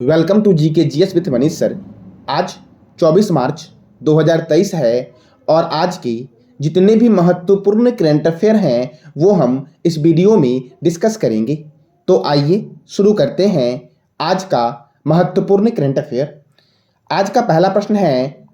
Welcome to जी के G S with Manish sir. आज 24 मार्च 2023 है और आज की जितने भी महत्वपूर्ण करंट अफेयर हैं वो हम इस वीडियो में डिस्कस करेंगे। तो आइए शुरू करते हैं आज का महत्वपूर्ण करंट अफेयर। आज का पहला प्रश्न है,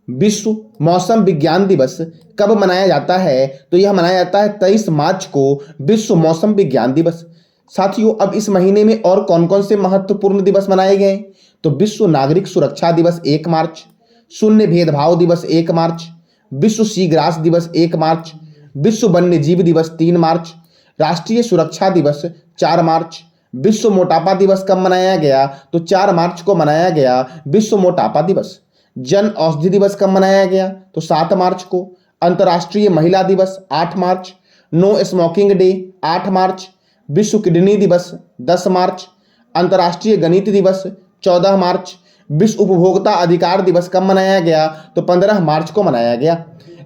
विश्व मौसम विज्ञान दिवस कब मनाया जाता है? तो यह मनाया जाता है 23 मार्च को विश्व मौसम विज्ञान दिवस। साथियों, अब इस महीने में और कौन कौन से महत्वपूर्ण दिवस मनाए गए? तो विश्व नागरिक सुरक्षा दिवस 1 मार्च, शून्य भेदभाव दिवस 1 मार्च, विश्व सीग्रास दिवस 1 मार्च, विश्व वन्य जीव दिवस 3 मार्च, राष्ट्रीय सुरक्षा दिवस 4 मार्च। विश्व मोटापा दिवस कब मनाया गया? तो 4 मार्च को मनाया गया विश्व मोटापा दिवस। जन औषधि दिवस कब मनाया गया? तो 7 मार्च को। अंतर्राष्ट्रीय महिला दिवस 8 मार्च, नो स्मोकिंग डे 8 मार्च, विश्व किडनी दिवस 10 मार्च, अंतर्राष्ट्रीय गणित दिवस 14 मार्च, विश्व उपभोक्ता अधिकार दिवस कब मनाया गया? तो 15 मार्च को मनाया गया।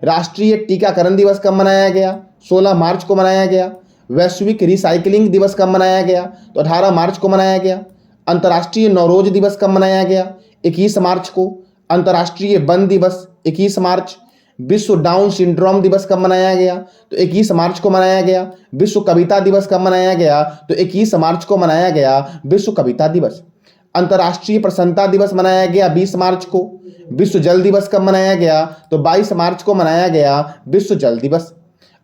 राष्ट्रीय टीकाकरण दिवस कब मनाया गया? 16 मार्च को मनाया गया। वैश्विक रिसाइकलिंग दिवस कब मनाया गया? तो 18 मार्च को मनाया गया। अंतर्राष्ट्रीय नौरोज दिवस कब मनाया गया? 21 मार्च को। अंतर्राष्ट्रीय वन दिवस 21 मार्च। विश्व डाउन सिंड्रोम दिवस कब मनाया गया? तो 21 मार्च को मनाया गया। विश्व कविता दिवस कब मनाया गया? तो 21 मार्च को मनाया गया विश्व कविता दिवस। अंतर्राष्ट्रीय प्रसन्नता दिवस मनाया गया 20 मार्च को। विश्व जल दिवस कब मनाया गया? तो 22 मार्च को मनाया गया विश्व जल दिवस।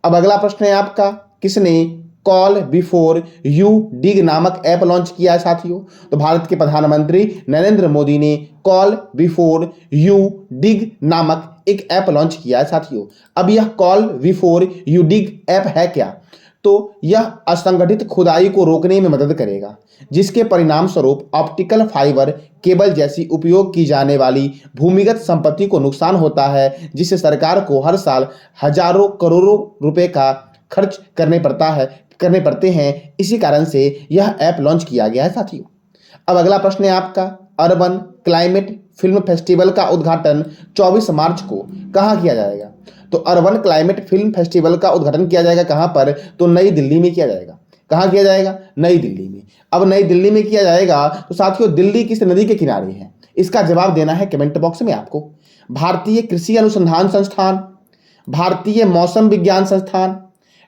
अब अगला प्रश्न है आपका, किसने कॉल बिफोर यू डिग नामक ऐप लॉन्च किया है? साथियों, तो भारत के प्रधानमंत्री नरेंद्र मोदी ने कॉल बिफोर यू डिग नामक एक ऐप लॉन्च किया है। साथियों, अब यह call before you dig app है क्या? तो यह असंगठित खुदाई को रोकने में मदद करेगा, जिसके परिणाम स्वरूप ऑप्टिकल फाइबर केबल जैसी उपयोग की जाने वाली भूमिगत संपत्ति को नुकसान होता है, जिससे सरकार को हर साल हजारों करोड़ों रुपए का खर्च करने पड़ते हैं। इसी कारण से यह ऐप लॉन्च किया गया है। साथियों, अब अगला प्रश्न है आपका, अर्बन क्लाइमेट फिल्म फेस्टिवल का उद्घाटन 24 मार्च को कहाँ किया जाएगा? तो अर्बन क्लाइमेट फिल्म फेस्टिवल का उद्घाटन किया जाएगा कहाँ पर? तो नई दिल्ली में किया जाएगा। कहाँ किया जाएगा? नई दिल्ली में। अब नई दिल्ली में किया जाएगा तो साथियों, दिल्ली किस नदी के किनारे है? इसका जवाब देना है कमेंट बॉक्स में आपको। भारतीय कृषि अनुसंधान संस्थान, भारतीय मौसम विज्ञान संस्थान,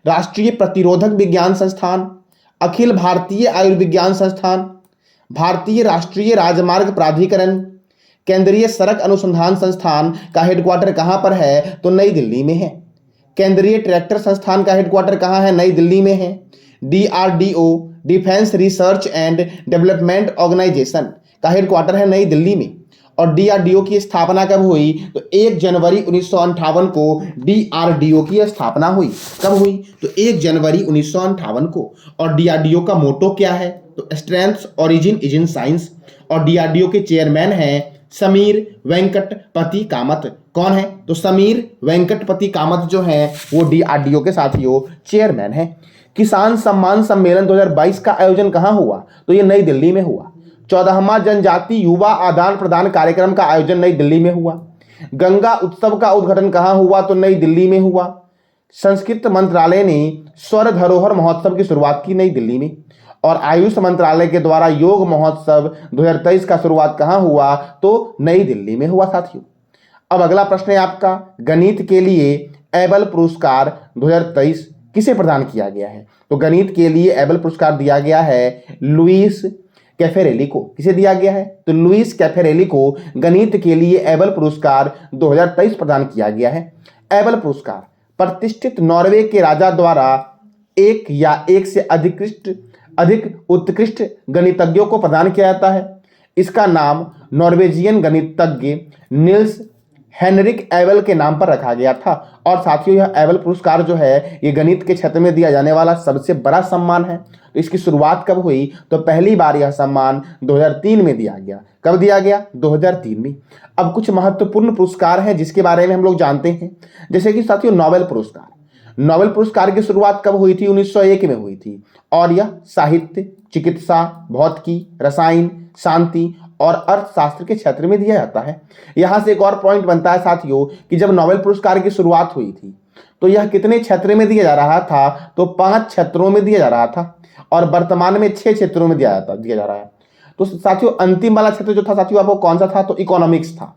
राष्ट्रीय प्रतिरोधक विज्ञान संस्थान, अखिल भारतीय आयुर्विज्ञान संस्थान, भारतीय राष्ट्रीय राजमार्ग प्राधिकरण, केंद्रीय सड़क अनुसंधान संस्थान का हेडक्वार्टर कहां पर है? तो नई दिल्ली में है। केंद्रीय ट्रैक्टर संस्थान का हेडक्वार्टर कहां है? नई दिल्ली में है। DRDO, defence research and development organisation का हेडक्वार्टर है नई दिल्ली में। और डीआरडीओ की स्थापना कब हुई? तो 1 जनवरी 1958 को डीआरडीओ की स्थापना हुई। कब हुई? तो 1 जनवरी 1958 को। और डीआरडीओ का मोटो क्या है? तो strength origin is in science. और डीआरडीओ के चेयरमैन हैं समीर वेंकटपति कामत। कौन है? तो समीर वेंकटपति कामत जो है वो डीआरडीओ के साथियों चेयरमैन है। किसान सम्मान सम्मेलन 2022 का आयोजन कहां हुआ? तो ये नई दिल्ली में हुआ। 14वां जनजाति युवा आदान प्रदान कार्यक्रम का आयोजन नई दिल्ली में हुआ। गंगा उत्सव का उद्घाटन कहां हुआ? तो नई दिल्ली में हुआ। संस्कृत मंत्रालय ने स्वर धरोहर महोत्सव की शुरुआत की नई दिल्ली में। और आयुष मंत्रालय के द्वारा योग महोत्सव 2023 का शुरुआत कहां हुआ? तो नई दिल्ली में हुआ। साथियों, अब अगला प्रश्न है आपका, गणित के लिए एबल पुरस्कार 2023 किसे प्रदान किया गया है? तो गणित के लिए एबल पुरस्कार दिया गया है लुईस कैफेरेली को। किसे दिया गया है? तो लुईस कैफेरेली को गणित के लिए एबल पुरस्कार 2023 प्रदान किया गया है। एबल पुरस्कार प्रतिष्ठित नॉर्वे के राजा द्वारा एक या एक से अधिक उत्कृष्ट गणितज्ञों को प्रदान किया जाता है। इसका नाम नॉर्वेजियन गणितज्ञ निल्स हेनरिक एबल के नाम पर रखा गया था। और साथियों, यह एबल पुरस्कार जो है ये गणित के क्षेत्र में दिया जाने वाला सबसे बड़ा सम्मान है। तो इसकी शुरुआत कब हुई? तो पहली बार यह सम्मान 2003 में दिया गया। कब दिया गया? 2003 में। अब कुछ महत्वपूर्ण पुरस्कार हैं जिसके बारे में हम लोग जानते हैं, जैसे कि साथियों नोबेल पुरस्कार। नोबेल पुरस्कार की शुरुआत कब हुई थी? 1901 में हुई थी। और यह साहित्य, चिकित्सा, भौतिकी, रसायन, शांति और अर्थशास्त्र के क्षेत्र में दिया जाता है। यहां से एक और पॉइंट बनता है साथियों कि जब नोबेल पुरस्कार की शुरुआत हुई थी तो यह कितने क्षेत्र में दिया जा रहा था? तो 5 क्षेत्रों में दिया जा रहा था। और वर्तमान में 6 क्षेत्रों में दिया जा रहा है। तो साथियों अंतिम वाला क्षेत्र जो था साथियों आपको कौन सा था, तो इकोनॉमिक्स था।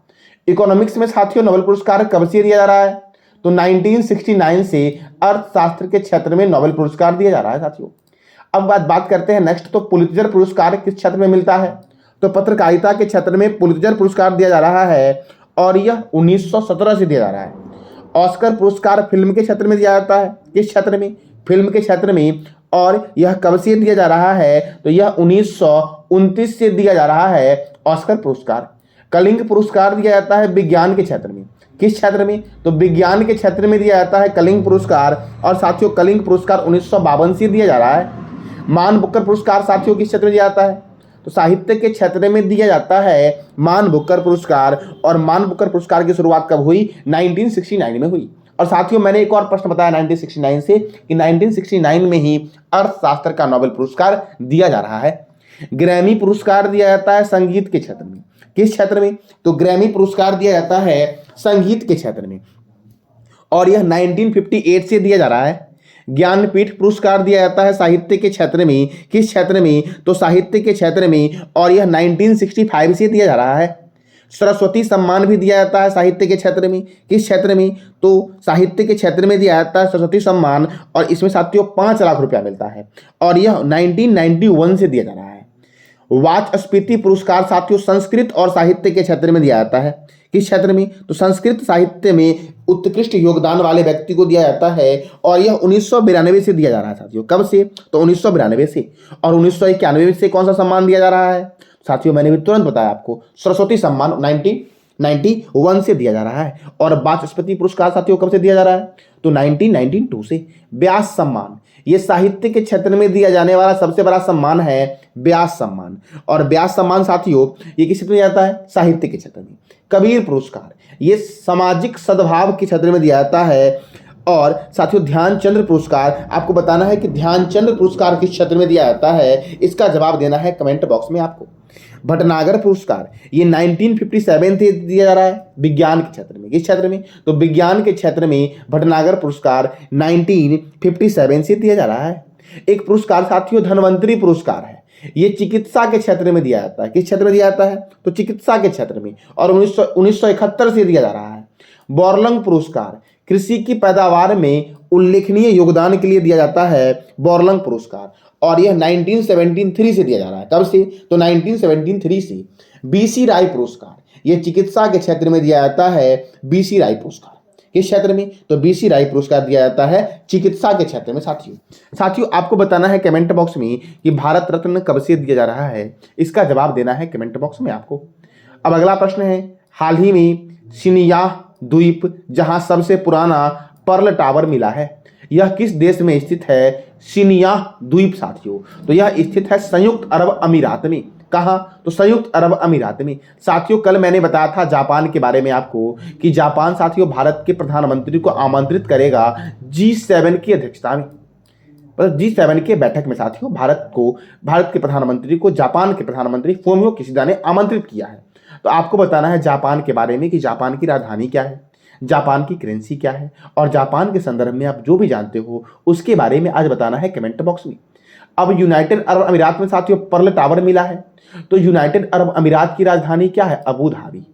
इकोनॉमिक्स में साथियों नोबेल पुरस्कार कब से दिया जा रहा है, तो 1969 से अर्थशास्त्र के क्षेत्र में नोबेल पुरस्कार दिया जा रहा है साथियों। अब बात करते हैं नेक्स्ट, तो पुलित्जर पुरस्कार किस क्षेत्र में मिलता है, तो पत्रकारिता के क्षेत्र में पुलित्जर पुरस्कार दिया जा रहा है और यह 1917 से दिया जा रहा है। ऑस्कर पुरस्कार फिल्म के क्षेत्र में दिया जाता है, किस क्षेत्र में, फिल्म के क्षेत्र में, और यह कब से दिया जा रहा है, तो यह 1929 से दिया जा रहा है ऑस्कर पुरस्कार। कलिंग पुरस्कार दिया जाता है विज्ञान के क्षेत्र में, किस क्षेत्र में, तो विज्ञान के क्षेत्र में दिया जाता है कलिंग पुरस्कार, और साथियों कलिंग पुरस्कार 1952 से दिया जा रहा है। मान बुकर पुरस्कार साथियों किस क्षेत्र में दिया जाता है, तो साहित्य के क्षेत्र में दिया जाता है मान बुकर पुरस्कार, और मान बुकर पुरस्कार की शुरुआत कब हुई, 1969 में हुई। और साथियों मैंने एक और प्रश्न बताया 1969 से कि 1969 में ही अर्थशास्त्र का नोबेल पुरस्कार दिया जा रहा है। ग्रैमी पुरस्कार दिया जाता है संगीत के क्षेत्र में, किस क्षेत्र में, तो ग्रैमी पुरस्कार दिया जाता है संगीत के क्षेत्र में, और यह 1958 से दिया जा रहा है। ज्ञानपीठ पुरस्कार दिया जाता है साहित्य के क्षेत्र में, किस क्षेत्र में, तो साहित्य के क्षेत्र में, और यह 1965 से दिया जा रहा है। सरस्वती सम्मान भी दिया जाता है साहित्य के क्षेत्र में, किस क्षेत्र में, तो साहित्य के क्षेत्र में दिया जाता है सरस्वती सम्मान, और इसमें साथियों 5 लाख रुपया मिलता है, और यह 1991 से दिया जा रहा है। वाचस्पति पुरस्कार साथियों संस्कृत और साहित्य के क्षेत्र में दिया जाता है, किस क्षेत्र में, तो संस्कृत साहित्य में उत्कृष्ट योगदान वाले व्यक्ति को दिया जाता है, और यह 1992 से दिया जा रहा है साथियों। कब से, तो 1992 से। और 1991 से कौन सा सम्मान दिया जा रहा है साथियों, मैंने भी तुरंत बताया आपको, सरस्वती सम्मान 1991 से दिया जा रहा है। और वाचस्पति पुरस्कार साथियों कब से दिया जा रहा है, तो 1992 से। व्यास सम्मान, ये साहित्य के क्षेत्र में दिया जाने वाला सबसे बड़ा सम्मान है व्यास सम्मान, और व्यास सम्मान साथियों ये किस क्षेत्र में जाता है, साहित्य के क्षेत्र में। कबीर पुरस्कार ये सामाजिक सद्भाव के क्षेत्र में दिया जाता है। और साथियों ध्यानचंद्र पुरस्कार, आपको बताना है कि ध्यानचंद्र पुरस्कार किस क्षेत्र में दिया जाता है, इसका जवाब देना है कमेंट बॉक्स में आपको। भटनागर पुरस्कार ये 1957 से दिया जा रहा है विज्ञान के क्षेत्र में, किस क्षेत्र में, तो विज्ञान के क्षेत्र में भटनागर पुरस्कार 1957 से दिया जा रहा है। एक पुरस्कार साथियों धन्वंतरी पुरस्कार है, ये चिकित्सा के क्षेत्र में दिया जाता है, किस क्षेत्र में दिया जाता है, तो चिकित्सा के क्षेत्र में, और 1971 से दिया जा रहा है। बोरलंग पुरस्कार कृषि की पैदावार में उल्लेखनीय योगदान के लिए दिया जाता है बोरलंग पुरस्कार, और यह 1973 से दिया जा रहा है। कब से, तो 1973 से। बीसी राय पुरस्कार यह चिकित्सा के क्षेत्र में दिया जाता है, बीसी राय पुरस्कार किस क्षेत्र में, तो बीसी राय पुरस्कार दिया जाता है चिकित्सा के क्षेत्र में। साथियों आपको बताना है कमेंट बॉक्स में कि भारत रत्न कब से दिया जा रहा है, इसका जवाब देना है कमेंट बॉक्स में आपको। अब अगला प्रश्न है, हाल ही में सिनियाह द्वीप जहां सबसे पुराना पर्ल टावर मिला है, यह किस देश में स्थित है, सिनियाह द्वीप साथियों, तो यह स्थित है संयुक्त अरब अमीरात में। कहां, तो संयुक्त अरब अमीरात में। साथियों कल मैंने बताया था जापान के बारे में आपको कि जापान साथियों भारत के प्रधानमंत्री को आमंत्रित करेगा G7 की अध्यक्षता में, मतलब G7 के बैठक में साथियों भारत के प्रधानमंत्री को जापान के प्रधानमंत्री फूमियो किशिदा ने आमंत्रित किया है। तो आपको बताना है जापान के बारे में कि जापान की राजधानी क्या है, जापान की करेंसी क्या है, और जापान के संदर्भ में आप जो भी जानते हो उसके बारे में आज बताना है कमेंट बॉक्स में। अब यूनाइटेड अरब अमीरात में साथियों पर्ल टावर मिला है, तो यूनाइटेड अरब अमीरात की राजधानी क्या है, अबू धाबी।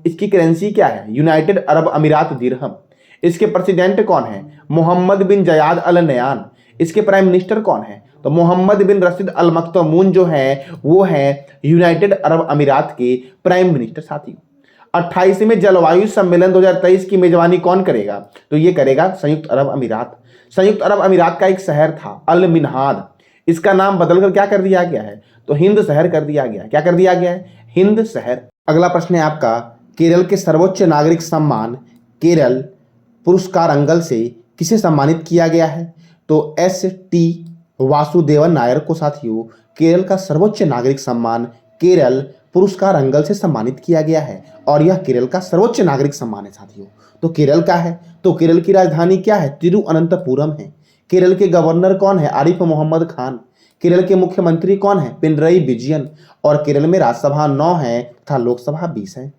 इसकी करेंसी क्या है, यूनाइटेड अरब अमीरात दिरहम। इसके प्रेसिडेंट कौन है, मोहम्मद बिन जयाद अल नयान। इसके प्राइम मिनिस्टर कौन है, तो मोहम्मद बिन रशीद अल मख्तूम जो हैं वो हैं यूनाइटेड अरब अमीरात के प्राइम मिनिस्टर। साथियों 28वें जलवायु सम्मेलन 2023 की मेजबानी कौन करेगा, तो ये करेगा संयुक्त अरब अमीरात। संयुक्त अरब अमीरात का एक शहर था अल मिनहाद, इसका नाम बदलकर क्या कर दिया गया है, तो हिंद शहर कर दिया गया। क्या कर दिया गया है, हिंद शहर। अगला प्रश्न है आपका, केरल के सर्वोच्च नागरिक सम्मान केरल पुरस्कार अंगल से किसे सम्मानित किया गया है, तो S.T. वासुदेवन नायर को साथियों केरल का सर्वोच्च नागरिक सम्मान केरल पुरस्कार अंगल से सम्मानित किया गया है, और यह केरल का सर्वोच्च नागरिक सम्मान है साथियों। तो केरल का है, तो केरल की राजधानी क्या है, तिरुअनंतपुरम है। केरल के गवर्नर कौन है, आरिफ मोहम्मद खान। केरल के मुख्यमंत्री कौन है, पिनरई विजयन। और केरल में राज्यसभा 9 है तथा लोकसभा 20 है।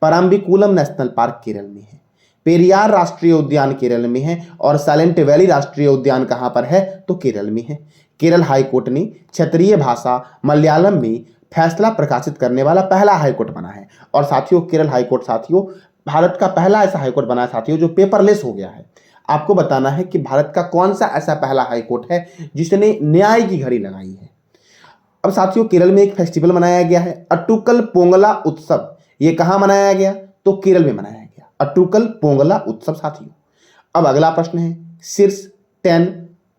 परम्बिकुलम नेशनल पार्क केरल में है। पेरियार राष्ट्रीय उद्यान केरल में है, और साइलेंट वैली राष्ट्रीय उद्यान कहां पर है, तो केरल में है। केरल हाईकोर्ट ने क्षेत्रीय भाषा मलयालम में फैसला प्रकाशित करने वाला पहला हाईकोर्ट बना है। और साथियों केरल हाईकोर्ट साथियों भारत का पहला ऐसा हाईकोर्ट बना है साथियों जो पेपरलेस हो गया है। आपको बताना है कि भारत का कौन सा ऐसा पहला हाईकोर्ट है जिसने न्याय की घड़ी लगाई है। अब साथियों केरल में एक फेस्टिवल मनाया गया है अट्टुकल पोंगला उत्सव। ये कहाँ मनाया गया? तो केरल में मनाया गया अट्टुकल पोंगला उत्सव साथियों। अब अगला प्रश्न है शीर्ष 10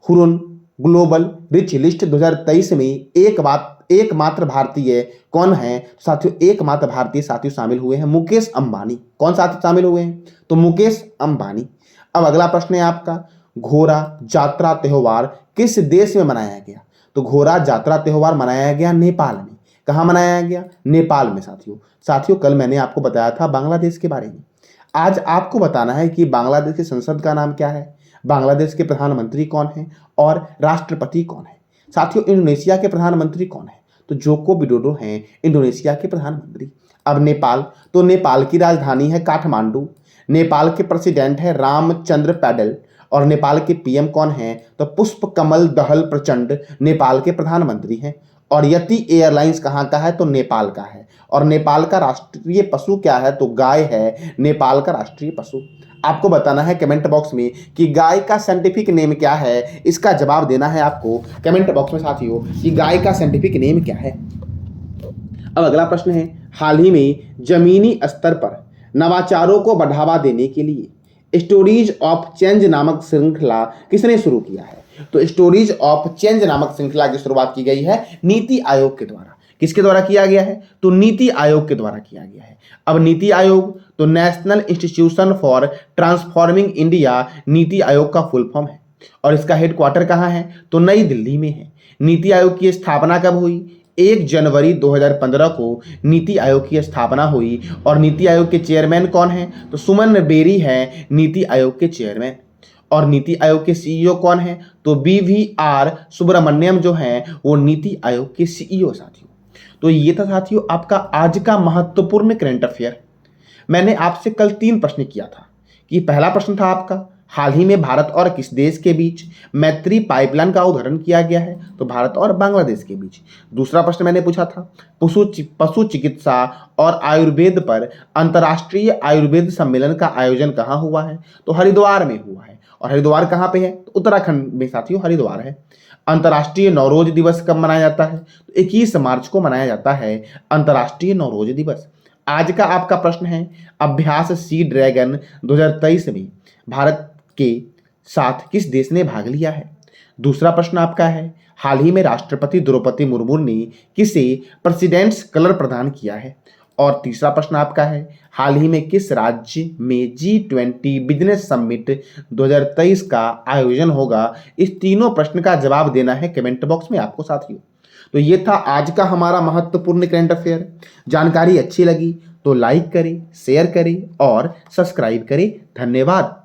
हुरुन ग्लोबल रिच लिस्ट 2023 में एकमात्र भारतीय कौन है? साथियों एकमात्र भारतीय साथियों शामिल हुए हैं मुकेश अंबानी। कौन साथी शामिल हुए हैं? तो मुकेश अंबानी। अब अगला प्रश्न है आपका घोड़ा जात्रा त्योहार किस देश में मनाया गया? तो घोड़ा जात्रा त्योहार मनाया गया नेपाल में। कहाँ मनाया गया? नेपाल में साथियों कल मैंने आपको बताया था बांग्लादेश के बारे में। आज आपको बताना है कि बांग्लादेश की संसद का नाम क्या है, बांग्लादेश के प्रधानमंत्री कौन है और राष्ट्रपति कौन है। साथियों इंडोनेशिया के प्रधानमंत्री कौन है? तो जोको विडोडो हैं इंडोनेशिया के प्रधानमंत्री। अब नेपाल, तो नेपाल की राजधानी है काठमांडू। नेपाल के प्रेसिडेंट है रामचंद्र पैडल। और नेपाल के पीएम कौन है? तो पुष्प कमल दहल प्रचंड नेपाल के प्रधानमंत्री हैं। और यति एयरलाइंस कहाँ का है? तो नेपाल का है। और नेपाल का राष्ट्रीय पशु क्या है? तो गाय है नेपाल का राष्ट्रीय पशु। आपको बताना है कमेंट बॉक्स में कि गाय का साइंटिफिक नेम क्या है। इसका जवाब देना है आपको कमेंट बॉक्स में साथियों कि गाय का साइंटिफिक नेम क्या है। अब अगला प्रश्न है हाल ही में जमीनी स्तर पर नवाचारों को बढ़ावा देने के लिए स्टोरीज ऑफ चेंज नामक श्रृंखला किसने शुरू किया है? तो स्टोरीज ऑफ चेंज नामक श्रृंखला की शुरुआत की गई है नीति आयोग के द्वारा। किसके द्वारा किया गया है? तो नीति आयोग के द्वारा किया गया है। अब नीति आयोग तो national institution for transforming India NITI Aayog का फुल फॉर्म है। और इसका हेडक्वार्टर कहाँ है? तो नई दिल्ली में है। नीति आयोग की स्थापना कब हुई? 1 जनवरी 2015 को नीति आयोग की स्थापना हुई। और नीति आयोग के चेयरमैन कौन है? तो सुमन बेरी है नीति आयोग के चेयरमैन। और नीति आयोग के सीईओ कौन है? तो BVR सुब्रमण्यम जो हैं वो नीति आयोग के सीईओ साथियों। तो ये था साथियों आपका आज का महत्वपूर्ण करंट अफेयर। मैंने आपसे कल 3 प्रश्न किया था कि पहला प्रश्न था आपका हाल ही में भारत और किस देश के बीच मैत्री पाइपलाइन का उदाहरण किया गया है? तो भारत और बांग्लादेश के बीच। दूसरा प्रश्न मैंने पूछा था पशु चिकित्सा और आयुर्वेद पर अंतर्राष्ट्रीय आयुर्वेद सम्मेलन का आयोजन कहाँ हुआ है? तो हरिद्वार में हुआ है। और हरिद्वार कहाँ पे है? तो उत्तराखंड में साथियों हरिद्वार है। अंतर्राष्ट्रीय नौरोज दिवस कब मनाया जाता है? तो 21 मार्च को मनाया जाता है अंतर्राष्ट्रीय नौरोज दिवस। आज का आपका प्रश्न है अभ्यास सी ड्रैगन 2023 में भारत के साथ किस देश ने भाग लिया है? दूसरा प्रश्न आपका है हाल ही में राष्ट्रपति द्रौपदी मुर्मू ने किसे प्रेसिडेंट्स कलर प्रदान किया है? और तीसरा प्रश्न आपका है हाल ही में किस राज्य में G20 बिजनेस समिट 2023 का आयोजन होगा? इस तीनों प्रश्न का जवाब देना है कमेंट बॉक्स में आपको साथियों। तो ये था आज का हमारा महत्वपूर्ण करंट अफेयर। जानकारी अच्छी लगी तो लाइक करें, शेयर करें और सब्सक्राइब करें। धन्यवाद।